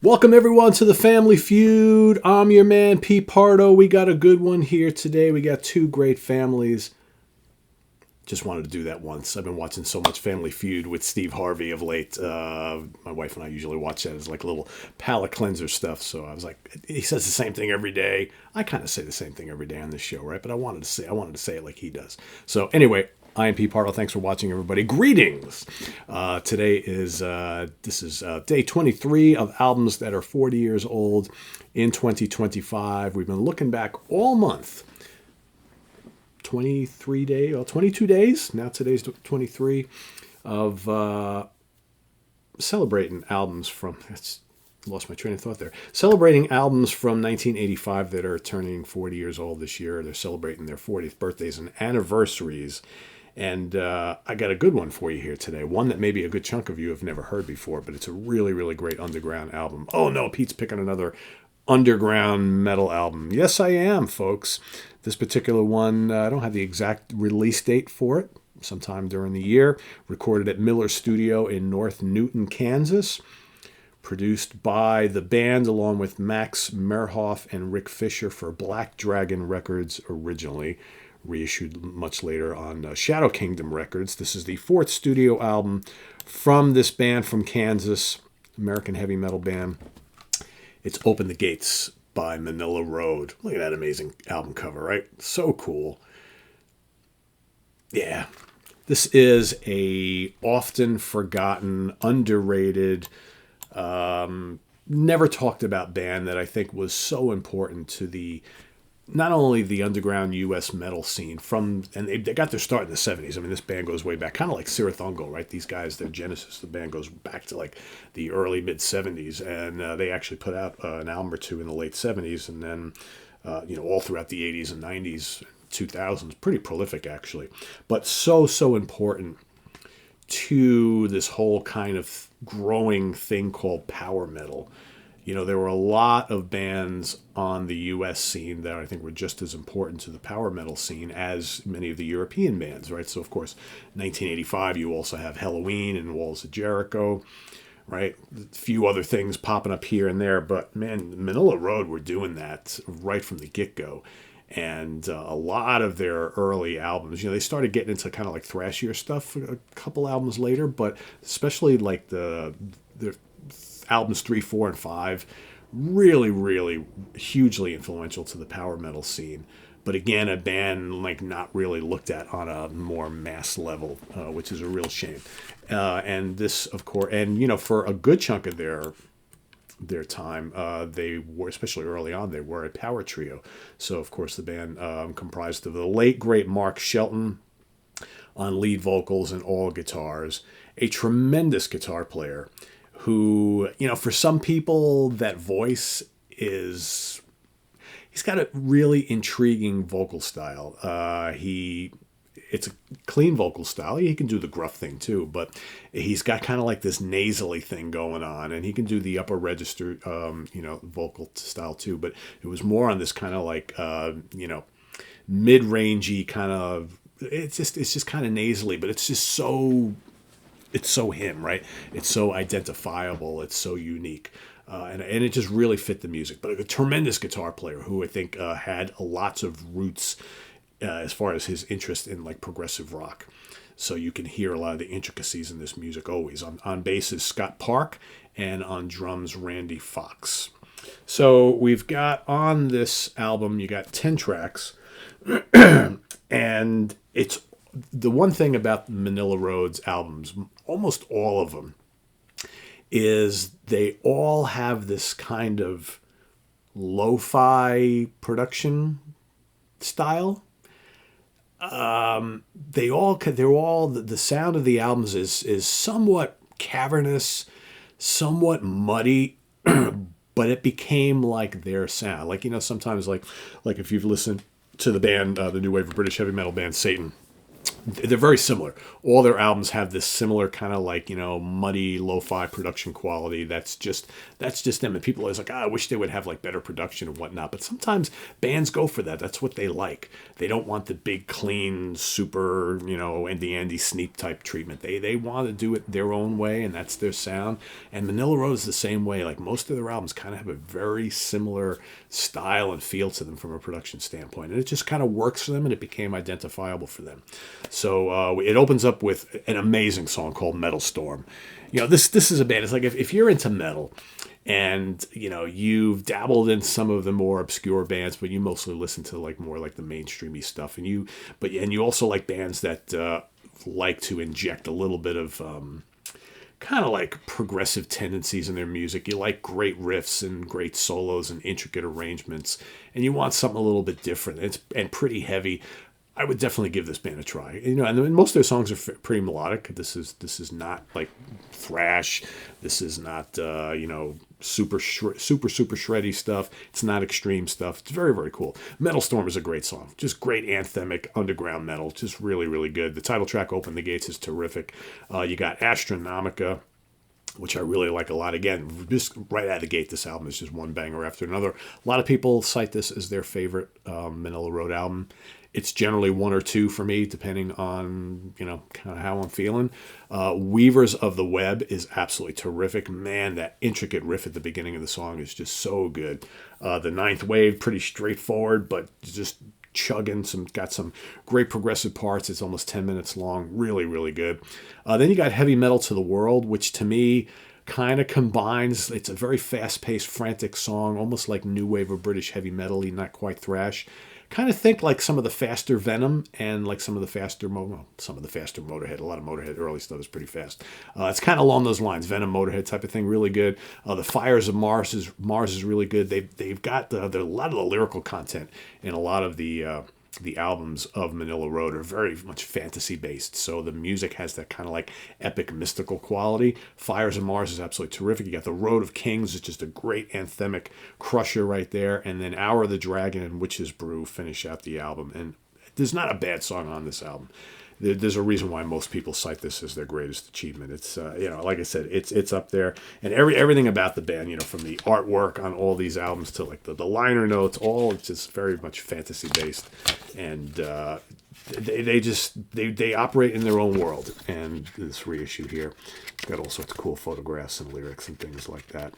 Welcome everyone to the Family Feud. I'm your man Pete Pardo. We got a good one here today. We got two great families. Just wanted to do that once. I've been watching so much Family Feud with Steve Harvey of late. My wife and I usually watch that as like a little palate cleanser stuff. So I was like, he says the same thing every day. I kind of say the same thing every day on this show, right? But I wanted to say it like he does. So anyway, I am Pete Pardo. Thanks for watching, everybody. Greetings. Today is day 23 of albums that are 40 years old in 2025. We've been looking back all month. 22 days. Now today's 23 of celebrating albums from. Lost my train of thought there. Celebrating albums from 1985 that are turning 40 years old this year. They're celebrating their 40th birthdays and anniversaries. And I got a good one for you here today. One that maybe a good chunk of you have never heard before, but it's a really, really great underground album. Oh no, Pete's picking another underground metal album. Yes, I am, folks. This particular one, I don't have the exact release date for it. Sometime during the year. Recorded at Miller Studio in North Newton, Kansas. Produced by the band along with Max Merhoff and Rick Fisher for Black Dragon Records originally. Reissued much later on Shadow Kingdom Records. This is the fourth studio album from this band from Kansas, American heavy metal band. It's Open the Gates by Manila Road. Look at that amazing album cover, right? So cool. Yeah. This is a often forgotten, underrated, never talked about band that I think was so important to the not only the underground U.S. metal scene and they got their start in the 70s. I mean, this band goes way back, kind of like Sirathungo, right? These guys, their genesis, the band goes back to like the early mid 70s, and they actually put out an album or two in the late 70s, and then all throughout the 80s and 90s, 2000s, pretty prolific actually, but so important to this whole kind of growing thing called power metal. There were a lot of bands on the U.S. scene that I think were just as important to the power metal scene as many of the European bands, right? So, of course, 1985, you also have Halloween and Walls of Jericho, right? A few other things popping up here and there, but, man, Manila Road were doing that right from the get-go. And a lot of their early albums, they started getting into kind of like thrashier stuff a couple albums later, but especially like the albums 3, 4, and 5, really, really hugely influential to the power metal scene. But again, a band like not really looked at on a more mass level, which is a real shame. And this, of course, and for a good chunk of their time, they were, especially early on, they were a power trio. So, of course, the band comprised of the late, great Mark Shelton on lead vocals and all guitars, a tremendous guitar player who, for some people, that voice he's got a really intriguing vocal style. It's a clean vocal style. He can do the gruff thing too, but he's got kind of like this nasally thing going on, and he can do the upper register, vocal style too. But it was more on this kind of like, mid-rangey kind of. It's just kind of nasally, but it's just so. It's so him, right? It's so identifiable. It's so unique. And it just really fit the music. But a tremendous guitar player who I think had lots of roots as far as his interest in like progressive rock. So you can hear a lot of the intricacies in this music always. On bass is Scott Park, and on drums, Randy Fox. So we've got on this album, you got 10 tracks. And it's the one thing about Manila Road's albums, almost all of them, is they all have this kind of lo-fi production style. They're all the sound of the albums is somewhat cavernous, somewhat muddy, but it became like their sound. Like, sometimes like if you've listened to the band, the new wave of British heavy metal band Satan, they're very similar. All their albums have this similar kind of like, muddy lo-fi production quality. That's just them. And people are always like, I wish they would have like better production and whatnot. But sometimes bands go for that. That's what they like. They don't want the big, clean, super, Andy Sneap type treatment. They want to do it their own way, and that's their sound. And Manila Road is the same way. Like most of their albums kind of have a very similar style and feel to them from a production standpoint. And it just kind of works for them, and it became identifiable for them. So it opens up with an amazing song called Metal Storm. This is a band. It's like if you're into metal and, you've dabbled in some of the more obscure bands, but you mostly listen to like more like the mainstreamy stuff. And you also like bands that like to inject a little bit of kind of like progressive tendencies in their music. You like great riffs and great solos and intricate arrangements, and you want something a little bit different and pretty heavy. I would definitely give this band a try. And most of their songs are pretty melodic. This is not like thrash. This is not super shreddy stuff. It's not extreme stuff. It's very, very cool. Metal Storm is a great song. Just great anthemic underground metal. Just really, really good. The title track, Open the Gates, is terrific. You got Astronomica, which I really like a lot. Again, just right out of the gate, this album is just one banger after another. A lot of people cite this as their favorite Manila Road album. It's generally one or two for me, depending on, kind of how I'm feeling. Weavers of the Web is absolutely terrific. Man, that intricate riff at the beginning of the song is just so good. The Ninth Wave, pretty straightforward, but just chugging, got some great progressive parts. It's almost 10 minutes long. Really, really good. Then you got Heavy Metal to the World, which to me kind of combines. It's a very fast-paced, frantic song, almost like new wave of British heavy metal-y, not quite thrash. Kind of think like some of the faster Venom and like some of the faster Motorhead. A lot of Motorhead early stuff is pretty fast. It's kind of along those lines, Venom, Motorhead type of thing. Really good. The Fires of Mars is really good. They've got a lot of the lyrical content in a lot of the albums of Manila Road are very much fantasy based, so the music has that kind of like epic mystical quality. Fires of Mars is absolutely terrific. You got The Road of Kings, is just a great anthemic crusher right there, and then Hour of the Dragon and Witch's Brew finish out the album. And there's not a bad song on this album. There's a reason why most people cite this as their greatest achievement. It's like I said, it's up there, and everything about the band, from the artwork on all these albums to like the liner notes, all it's just very much fantasy based, and they operate in their own world. And this reissue here, it's got all sorts of cool photographs and lyrics and things like that.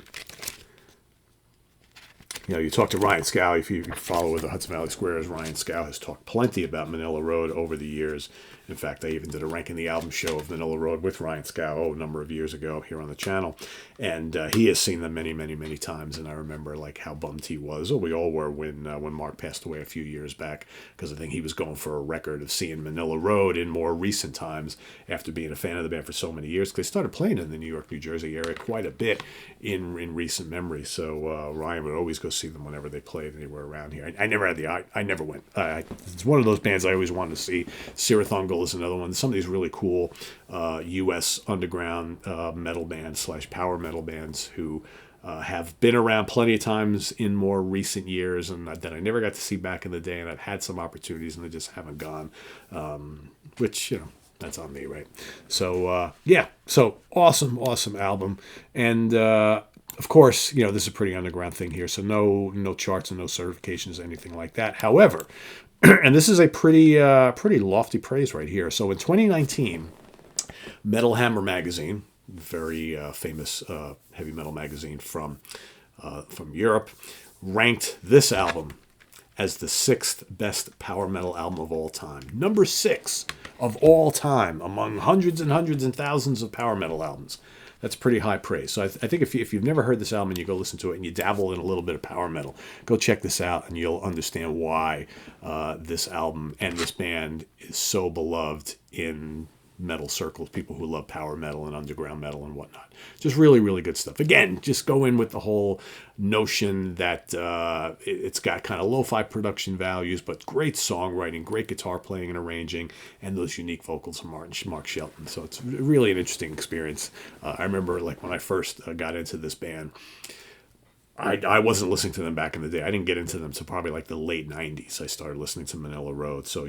You talk to Ryan Scow, if you follow the Hudson Valley Squares, Ryan Scow has talked plenty about Manila Road over the years. In fact, I even did a Ranking the Album show of Manila Road with Ryan Scow a number of years ago here on the channel. And he has seen them many, many, many times. And I remember like how bummed he was. We all were when Mark passed away a few years back, because I think he was going for a record of seeing Manila Road in more recent times after being a fan of the band for so many years. Because they started playing in the New York, New Jersey area quite a bit in recent memory. So Ryan would always go see them whenever they played anywhere around here. I never went. It's one of those bands I always wanted to see. Sirathungal is another one. Some of these really cool U.S. underground metal bands / power metal bands who have been around plenty of times in more recent years, and that I never got to see back in the day, and I've had some opportunities and they just haven't gone, which, that's on me, right? So, so awesome album. And of course, this is a pretty underground thing here, so no charts and no certifications, anything like that. However, and this is a pretty lofty praise right here. So in 2019, Metal Hammer magazine, very famous heavy metal magazine from Europe, ranked this album as the 6th best power metal album of all time. Number 6 of all time among hundreds and hundreds and thousands of power metal albums. That's pretty high praise. So I think if you've never heard this album and you go listen to it and you dabble in a little bit of power metal, go check this out and you'll understand why this album and this band is so beloved in metal circles, people who love power metal and underground metal and whatnot. Just really, really good stuff. Again, just go in with the whole notion that it's got kind of lo-fi production values, but great songwriting, great guitar playing and arranging, and those unique vocals from Mark Shelton. So it's really an interesting experience. I remember like when I first got into this band, I wasn't listening to them back in the day. I didn't get into them until probably like the late 90s. I started listening to Manila Road. So,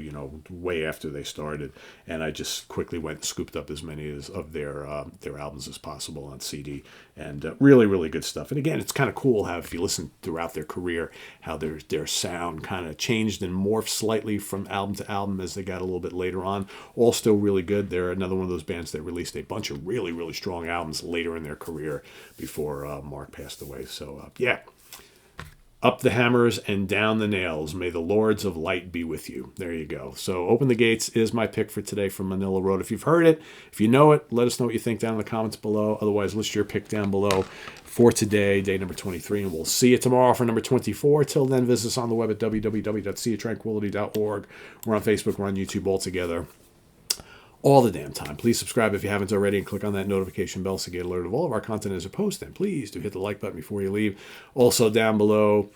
way after they started. And I just quickly went and scooped up as many of their albums as possible on CD. And really, really good stuff. And again, it's kind of cool how if you listen throughout their career, how their sound kind of changed and morphed slightly from album to album as they got a little bit later on. All still really good. They're another one of those bands that released a bunch of really, really strong albums later in their career before Mark passed away. So, yeah. Up the hammers and down the nails. May the lords of light be with you. There you go. So Open the Gates is my pick for today from Manila Road. If you've heard it, if you know it, let us know what you think down in the comments below. Otherwise, list your pick down below for today, day number 23. And we'll see you tomorrow for number 24. Till then, visit us on the web at www.seatranquility.org. We're on Facebook. We're on YouTube all together. All the damn time. Please subscribe if you haven't already and click on that notification bell so you get alerted of all of our content as a post. And please do hit the like button before you leave. Also down below,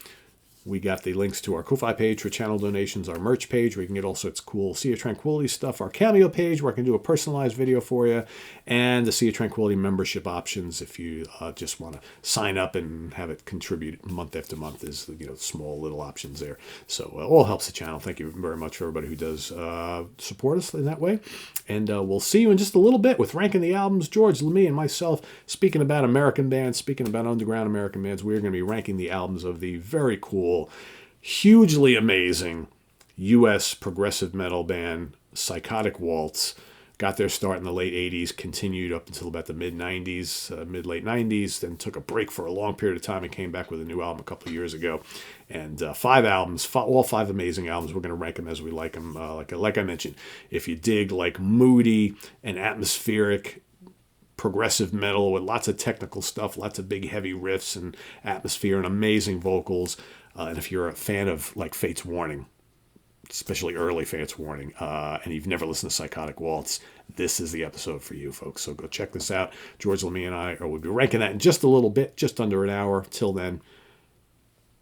we got the links to our Ko-Fi page for channel donations, our merch page where you can get all sorts of cool Sea of Tranquility stuff, our Cameo page where I can do a personalized video for you, and the Sea of Tranquility membership options if you just want to sign up and have it contribute month after month. Is small little options there. So all helps the channel. Thank you very much for everybody who does support us in that way. And we'll see you in just a little bit with ranking the albums. George, me, and myself, speaking about American bands, speaking about underground American bands, we're going to be ranking the albums of the very cool, hugely amazing U.S. progressive metal band Psychotic Waltz. Got their start in the late 80s, continued up until about the mid-late 90s, then took a break for a long period of time and came back with a new album a couple of years ago. And 5 albums, all 5 amazing albums. We're going to rank them as we like them. Like I mentioned, if you dig like moody and atmospheric progressive metal with lots of technical stuff, lots of big heavy riffs and atmosphere and amazing vocals, and if you're a fan of like Fate's Warning, especially early Fate's Warning, and you've never listened to Psychotic Waltz, this is the episode for you, folks. So go check this out. George, Lemmy, and I will be ranking that in just a little bit, just under an hour. Till then,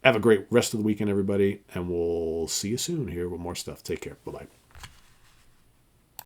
have a great rest of the weekend, everybody, and we'll see you soon here with more stuff. Take care. Bye-bye.